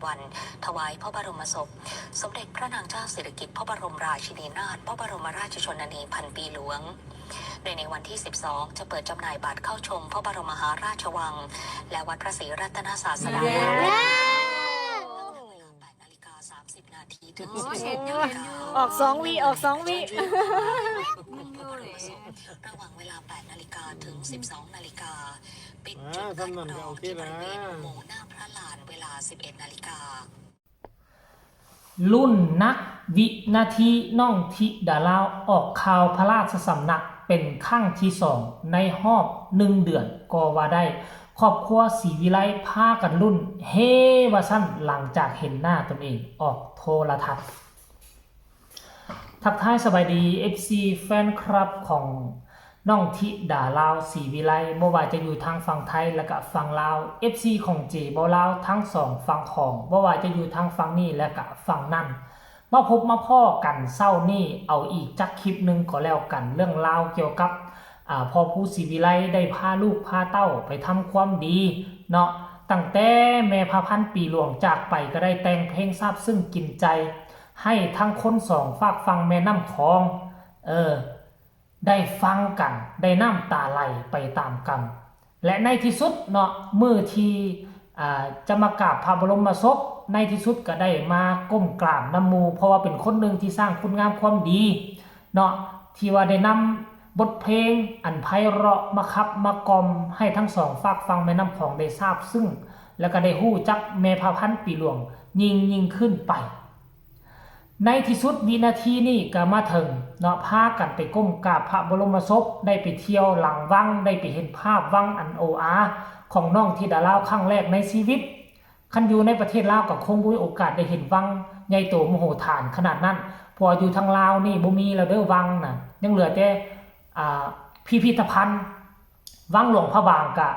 วันถวายพระบรมศพสมเด็จพระนางเจ้าสิริกิติ์พระบรมราชินีนาถพระบรมราชชนนีพันปีหลวงโดยในวันที่ 12 จะเปิดจำหน่ายบัตรเข้าชมพระบรมมหาราชวังและวัดพระศรีรัตนศาสดา8:30 น.ถึง 14 น.ออก2 วิออก2 วิระหว่างเวลา 8 นาฬิกาถึง 12 นาฬิกาปิดจุดคัดกรองที่บริเวณอุโมงค์หน้าพระลานเวลา 11 นาฬิการุ่นนักวินาทีน้องธิดาลาวออกข่าวพระราชสำนักเป็นครั้งที่2ในรอบ1 เดือนก็ว่าได้ครอบครัวศรีวิไลพากันรุ่นเฮวาซั่นหลังจากเห็นหน้าตนเองออกโทรทัศน์ทักทายสบายดี FC แฟนคลับของน้องธิดาลาวศรีวิไลบ่ว่าจะอยู่ทางฝั่งไทยและก็ฝั่งลาว FC ของเจบ่ลาวทั้ง2ฝั่งของบ่ว่าจะอยู่ทางฝั่งนี้และก็ฝั่งนั้นมาพบมาพ้อกันเช้านี้เอาอีกจักคลิปนึงก็แล้วกันเรื่องราวเกี่ยวกับพ่อผู้ศรีวิไลได้พาลูกพาเต้าไปทำความดีเนาะตั้งแต่แม่พระพันปีหลวงจากไปก็ได้แต่งเพลงซาบซึ้งกินใจให้ทั้งคนสองฝากฟังแม่น้ำคลองได้ฟังกันได้น้ำตาไหลไปตามกันและในที่สุดเนาะมื้อที่จะมากราบพระบรมศพในที่สุดก็ได้มาก้มกราบน้ำมูเพราะว่าเป็นคนหนึ่งที่สร้างคุณงามความดีเนาะที่ว่าได้นำบทเพลงอันไพเราะมาคับมากอมให้ทั้งสองฝากฟังแม่น้ำของได้ทราบซึ่งแล้วก็ได้ฮู้จักแม่พระพันปีหลวงยิ่งขึ้นไปในที่สุดวินาทีนี้ก็มาถึงเนาะพากันไปก้มกราบพระบรมศพได้ไปเที่ยวหลังวังได้ไปเห็นภาพวังอันโออาของน้องธิดาลาวครั้งแรกในชีวิตคันอยู่ในประเทศลาวก็คงบ่มีโอกาสได้เห็นวังใหญ่โตมโหฬารขนาดนั้นพออยู่ทางลาวนี่บ่มีแล้วเด้อวังน่ะยังเหลือแต่พิพิธภัณฑ์วังหลวงพระบางก็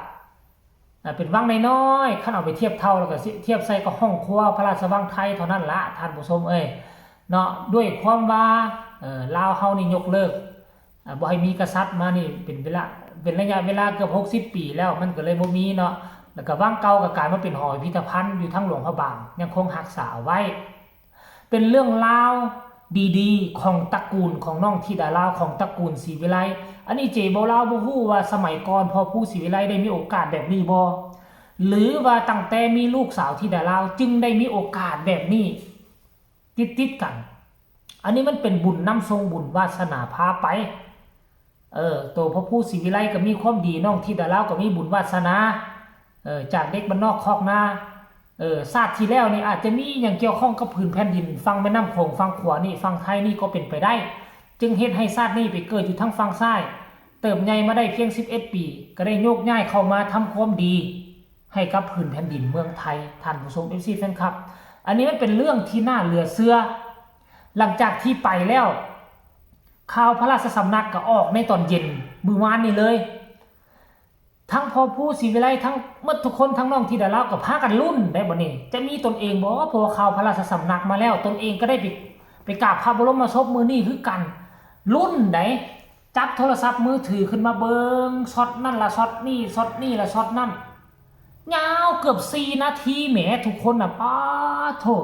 เป็นวังน้อยๆคันเอาไปเทียบเท่าแล้วก็เทียบใส่กับห้องครัวพระราชวังไทยเท่านั้นละท่านผู้ชมเนาะด้วยความว่าลาวเฮานี่ยกเลิกบ่ให้มีกษัตริย์มานี่เป็นระยะเวลาเกือบ60 ปีแล้วมันก็เลยบ่มีเนาะแล้วก็วังเก่าก็กลายมาเป็นหอพิพิธภัณฑ์อยู่ทั้งหลวงพระบางยังคงรักษาไว้เป็นเรื่องราวดีๆของตระกูลของน้องธิดาลาวของตระกูลศรีวิไลอันนี้เจบ่ลาวบ่ฮู้ว่าสมัยก่อนพอผู้ศรีวิไลได้มีโอกาสแบบนี้บ่หรือว่าตั้งแต่มีลูกสาวธิดาลาวจึงได้มีโอกาสแบบนี้ติดกันอันนี้มันเป็นบุญนำทรงบุญวาสนาพาไปตัวพระผู้ศรีวิไลก็มีความดีน้องธิดาลาวก็มีบุญวาสนาจากเด็กบ้านนอกคอกนาชาติที่แล้วนี่อาจจะมีอย่างเกี่ยวข้องกับพื้นแผ่นดินฝั่งแม่น้ำโขงฝั่งขวานี่ฝั่งไทยนี่ก็เป็นไปได้จึงเฮ็ดให้ชาตินี้ไปเกิดอยู่ทั้งฝั่งซ้ายเติบใหญ่มาได้เพียง11 ปีก็ได้โยกย้ายเข้ามาทำความดีให้กับพื้นแผ่นดินเมืองไทยท่านผู้ชม FC แฟนคลับอันนี้มันเป็นเรื่องที่น่าเหลือเชื่อหลังจากที่ไปแล้วข่าวพระราชสำนักก็ออกในตอนเย็นมื้อวานนี้เลยทั้งพ่อผู้ศรีวิไลทั้งหมดทุกคนทั้งน้องธิดาลาวก็พากันลุ้นได้บ่นี่จะมีตนเองบ่เพราะข่าวพระราชสำนักมาแล้วตนเองก็ได้ไปกราบพระบรมศพมื้อนี้คือกันลุ้นได้จับโทรศัพท์มือถือขึ้นมาเบิ่งช็อตนั่นละช็อตนี่ช็อตนี่ละช็อตนั่นยาวเกือบ4 นาทีแหมทุกคนน่ะป้าโธ่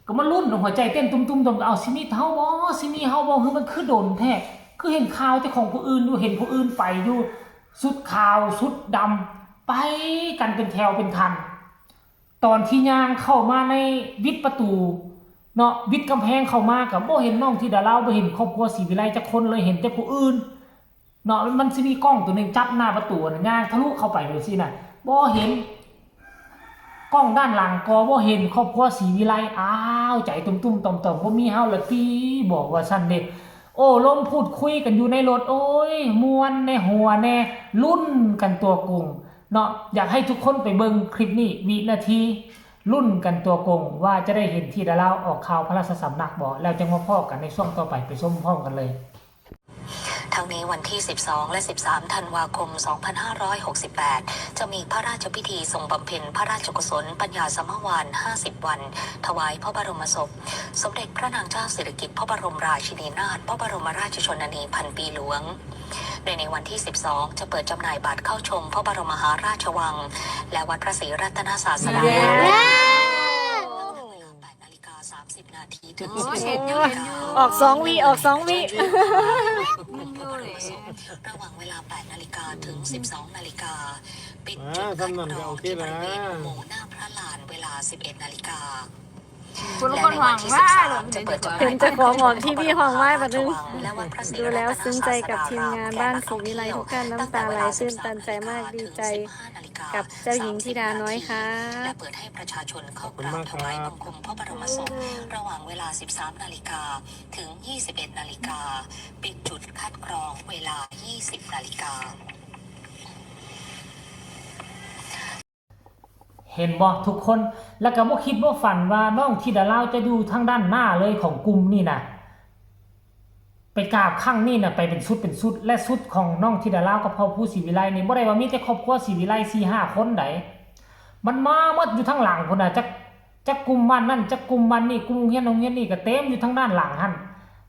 ก็มาลุ้นหัวใจเต้นตุ้มๆเอาสิมีเฮาบ่สิมีเฮาบ่คือมันคือโดนแท้คือเห็นข่าวแต่ของผู้อื่นอยู่เห็นผู้อื่นไปอยู่สุดขาวสุดดำไปกันเป็นแถวเป็นคันตอนที่ย่างเข้ามาในวิทย์ประตูเนาะวิทย์กำแพงเข้ามากับบ่เห็นน้องธิดาลาวบ่เห็นครอบครัวศรีวิไลจักคนเลยเห็นแต่ผู้อื่นเนาะมันสิมีกล้องตัวนึงจับหน้าประตูน่ะย่างทะลุเข้าไปเลยสิน่ะบ่เห็นกล้องด้านหลังก็บ่เห็นครอบครัวศรีวิไลอ้าวใจตุ้มๆต่อมๆบ่มีเฮาละติบอกว่าซั่นเด้โอ้ลมพูดคุยกันอยู่ในรถโอ้ยมวนในหัวแน่ลุ้นกันตัวกงเนาะอยากให้ทุกคนไปเบิ่งคลิปนี้วินาทีลุ้นกันตัวกงว่าจะได้เห็นธิดาลาวออกข่าวพระราชสำนักบ่แล้วจังมาพ้อกันในช่วงต่อไปชมพร้อมกันเลยทั้งนี้วันที่ 12 และ 13 ธันวาคม 2568 จะมีพระราชพิธีทรงบำเพ็ญพระราชกุศลปัญญาสมวาน 50 วันถวายพระบรมศพสมเด็จพระนางเจ้าสิริกิติ์พระบรมราชินีนาถพระบรมราชชนนีพันปีหลวงโดยในวันที่ 12 จะเปิดจำหน่ายบัตรเข้าชมพระบรมมหาราชวังและวัดพระศรีรัตนศาสดา เห็นอยู่ออก2 วิออก2 วิ ระหว่างเวลา 8 นาฬิกาถึง 12 นาฬิกาปิด อ่า จุดคัด ทำนั่น กร ก็ อง โอเค ที่บ นะ ริเวณอุโมงค์หน้าพระลานเวลา 11 นาฬิกา คุณ และ คน ใน หวั วัน ง ที่ ว่า 13 จะเปิดจำห เห็ น่าย นเจ้าของหอที่พี่ห้องไว้บัดนึง และวัดพระศรี ดูแล้ว รัตน ซึ้งใจกับทีมงานบ้านศรี ศ วิไลทุกท่านน้ำตาไหลตื้นตันใจมากดีใจกับเจ้าหญิงธิดาน้อยค่ะ และเปิดให้ประชาชนเข้ากราบถวายบังคมพระบรมศพระหว่างเวลา 13 นาฬิกาถึง 21 นาฬิกาปิดจุดคัดกรองเวลา 20 นาฬิกา เห็นบ่ทุกคนแล้วก็บ่คิดบ่ฝันว่าน้องธิดาลาวจะอยู่ทางด้านหน้าเลยของกลุ่มนี่นะไปกราบข้างนี่นะไปเป็นชุดและชุดของน้องธิดาลาวกับพ่อผู้ศรีวิไลนี่บ่ได้ว่ามีแต่ครอบครัวศรีวิไล 4-5 คนไดมันมาหมดอยู่ทางหลังพุ่นน่ะจักกลุ่มมันนั่นจักกลุ่มมันนี่กลุ่มโรงเรียนนี่ก็เต็มอยู่ทางด้านหลังหั่น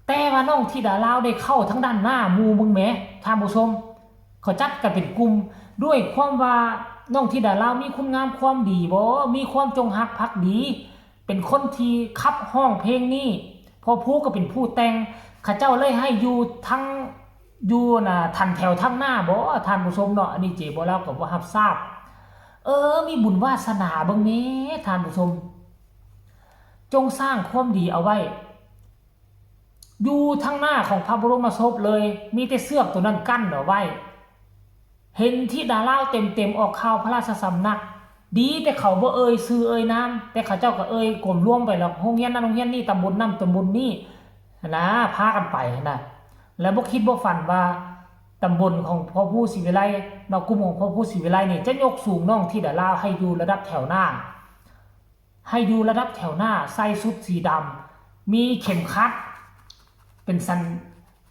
แต่ว่าน้องธิดาลาวได้เข้าทางด้านหน้าหมู่มึงแหมท่านผู้ชมเขาจัดกันเป็นกลุ่มด้วยความว่าน้องธิดาลาวมีคุณงามความดีบ่มีความจงรักภักดีเป็นคนที่ขับห้องเพลงนี้พอผู้ก็เป็นผู้แต่งข้าเจ้าเลยให้อยู่ทั้งอยู่น่ะทันแถวทั้งหน้าบ่ท่านผู้ชมเนาะอันนี้เจบ่แล้วก็บ่รับทราบมีบุญวาสนาเบิ่งแหน่ท่านผู้ชมจงสร้างความดีเอาไว้อยู่ทั้งหน้าของพระบรมศพเลยมีแต่เสือกตัวนั้นกั้นเอาไว้เห็นที่ดาราเต็มออกข่าวพระราชสำนักดีแต่เขาบ่ซื้อน้ำแต่เขาเจ้าก็กลมร่วมไปแล้วโรงเรียนนั้นโรงเรียนนี้ตำบลนั้นตำบลนี้นะพากันไปนะแล้วบ่คิดบ่ฝันว่าตำบลของพ่อผู้ศรีวิไลนอกกลุ่มของพ่อผู้ศรีวิไลนี่จะยกสูงน้องที่ดาราให้อยู่ระดับแถวหน้าใส่ชุดสีดำมีเข็มขัดเป็นสั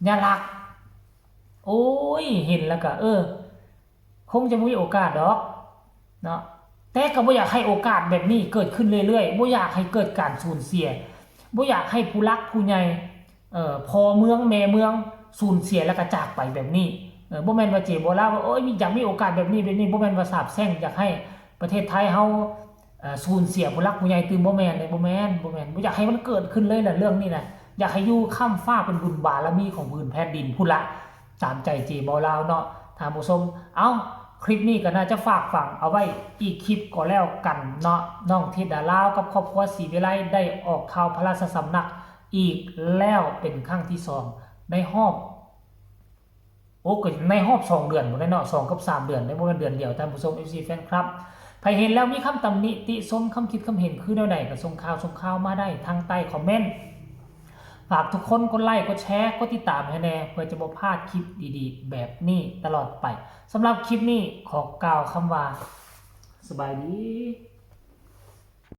ญลักษณ์โอ้ยเห็นแล้วก็คงจะมีโอกาสดอกเนาะแต่ก็บ่อยากให้โอกาสแบบนี้เกิดขึ้นเรื่อยๆบ่อยากให้เกิดการสูญเสียบ่อยากให้ผู้รักผู้ใหญ่พ่อเมืองแม่เมืองสูญเสียแล้วก็จากไปแบบนี้บ่แม่นว่าเจบ่ล่าว่ามีอยากมีโอกาสแบบนี้บ่แม่นว่าสาบแช่งอยากให้ประเทศไทยเฮาสูญเสียผู้รักผู้ใหญ่ตื่นบ่แม่นเลยบ่แม่นบ่อยากให้มันเกิดขึ้นเลยนะเรื่องนี้นะอยากให้อยู่ข้ามฟ้าเป็นบุญบารมีของพื้นแผ่นดินพุ่นละตามใจเจบ่ลาวเนาะท่านผู้ชมคลิปนี้ก็น่าจะฝากฝังเอาไว้อีกคลิปก็แล้วกันเนาะน้องธิดาลาวกับครอบครัวศรีวิไลได้ออกข่าวพระราชสำนักอีกแล้วเป็นครั้งที่2ในรอบก็ในรอบ2เดือนบ่ได้เนาะ2กับ3เดือนได้บ่เป็นเดือนเดียวท่านผู้ชม FC แฟนครับใครเห็นแล้วมีคำตำหนิติชมคำคิดคำเห็นคือแนวใดก็ส่งข่าวมาได้ทางใต้คอมเมนต์ฝากทุกคนกดไลค์กดแชร์กดติดตามให้แน่เพื่อจะบ่พลาดคลิปดีๆแบบนี้ตลอดไปสำหรับคลิปนี้ขอกล่าวคำว่าสบายดี